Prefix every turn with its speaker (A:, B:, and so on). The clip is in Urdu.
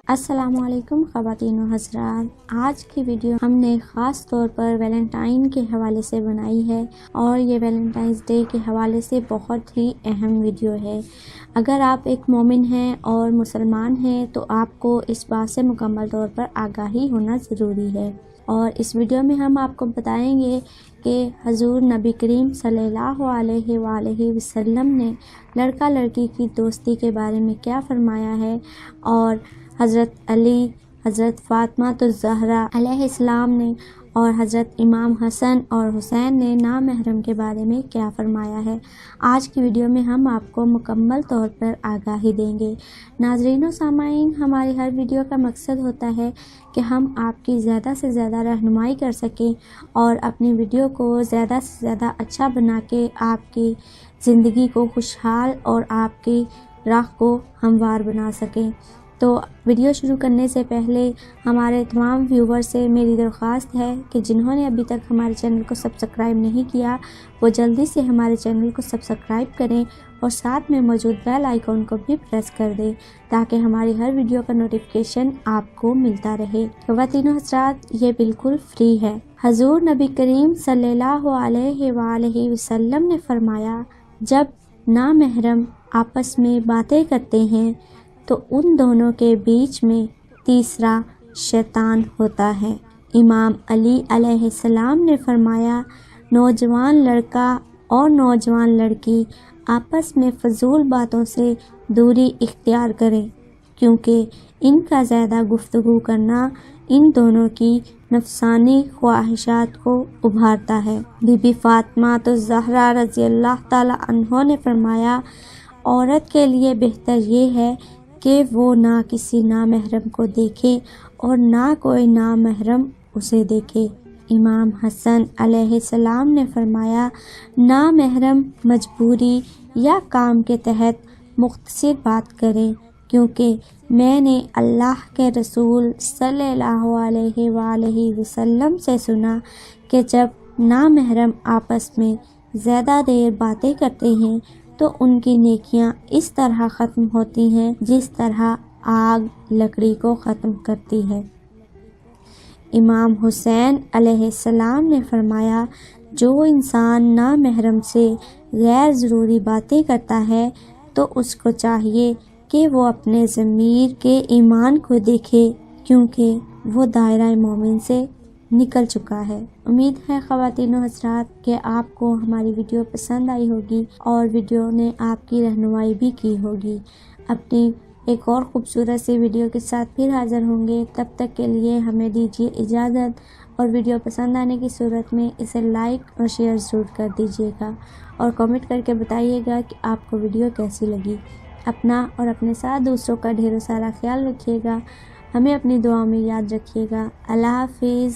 A: السلام علیکم خواتین و حضرات، آج کی ویڈیو ہم نے خاص طور پر ویلنٹائن کے حوالے سے بنائی ہے اور یہ ویلنٹائنز ڈے کے حوالے سے بہت ہی اہم ویڈیو ہے۔ اگر آپ ایک مومن ہیں اور مسلمان ہیں تو آپ کو اس بات سے مکمل طور پر آگاہی ہونا ضروری ہے، اور اس ویڈیو میں ہم آپ کو بتائیں گے کہ حضور نبی کریم صلی اللہ علیہ وآلہ وسلم نے لڑکا لڑکی کی دوستی کے بارے میں کیا فرمایا ہے، اور حضرت علی، حضرت فاطمہ الزہرا علیہ السلام نے اور حضرت امام حسن اور حسین نے نامحرم کے بارے میں کیا فرمایا ہے۔ آج کی ویڈیو میں ہم آپ کو مکمل طور پر آگاہی دیں گے۔ ناظرین و سامعین، ہماری ہر ویڈیو کا مقصد ہوتا ہے کہ ہم آپ کی زیادہ سے زیادہ رہنمائی کر سکیں اور اپنی ویڈیو کو زیادہ سے زیادہ اچھا بنا کے آپ کی زندگی کو خوشحال اور آپ کی راہ کو ہموار بنا سکیں۔ تو ویڈیو شروع کرنے سے پہلے ہمارے تمام ویور سے میری درخواست ہے کہ جنہوں نے ابھی تک ہمارے چینل کو سبسکرائب نہیں کیا وہ جلدی سے ہمارے چینل کو سبسکرائب کریں اور ساتھ میں موجود بیل آئیکن کو بھی پریس کر دیں تاکہ ہماری ہر ویڈیو کا نوٹیفیکیشن آپ کو ملتا رہے۔ خواتین و حضرات، یہ بالکل فری ہے۔ حضور نبی کریم صلی اللہ علیہ وآلہ وسلم نے فرمایا، جب نامحرم آپس میں باتیں کرتے ہیں تو ان دونوں کے بیچ میں تیسرا شیطان ہوتا ہے۔ امام علی علیہ السلام نے فرمایا، نوجوان لڑکا اور نوجوان لڑکی آپس میں فضول باتوں سے دوری اختیار کریں، کیونکہ ان کا زیادہ گفتگو کرنا ان دونوں کی نفسانی خواہشات کو ابھارتا ہے۔ بی بی فاطمہ الزہرا رضی اللہ تعالی عنہ نے فرمایا، عورت کے لیے بہتر یہ ہے کہ وہ نہ کسی نامحرم کو دیکھے اور نہ کوئی نامحرم اسے دیکھے۔ امام حسن علیہ السلام نے فرمایا، نامحرم مجبوری یا کام کے تحت مختصر بات کریں، کیونکہ میں نے اللہ کے رسول صلی اللہ علیہ وآلہ وسلم سے سنا کہ جب نامحرم آپس میں زیادہ دیر باتیں کرتے ہیں تو ان کی نیکیاں اس طرح ختم ہوتی ہیں جس طرح آگ لکڑی کو ختم کرتی ہے۔ امام حسین علیہ السلام نے فرمایا، جو انسان نامحرم سے غیر ضروری باتیں کرتا ہے تو اس کو چاہیے کہ وہ اپنے ضمیر کے ایمان کو دیکھے، کیونکہ وہ دائرہ مومن سے نکل چکا ہے۔ امید ہے خواتین و حضرات کہ آپ کو ہماری ویڈیو پسند آئی ہوگی اور ویڈیو نے آپ کی رہنمائی بھی کی ہوگی۔ اپنی ایک اور خوبصورت سی ویڈیو کے ساتھ پھر حاضر ہوں گے، تب تک کے لیے ہمیں دیجیے اجازت، اور ویڈیو پسند آنے کی صورت میں اسے لائک اور شیئر ضرور کر دیجیے گا، اور کمنٹ کر کے بتائیے گا کہ آپ کو ویڈیو کیسی لگی۔ اپنا اور اپنے ساتھ دوسروں کا ڈھیر سارا خیال رکھیے گا، ہمیں اپنی دعاؤں میں یاد رکھیے گا۔ اللہ حافظ۔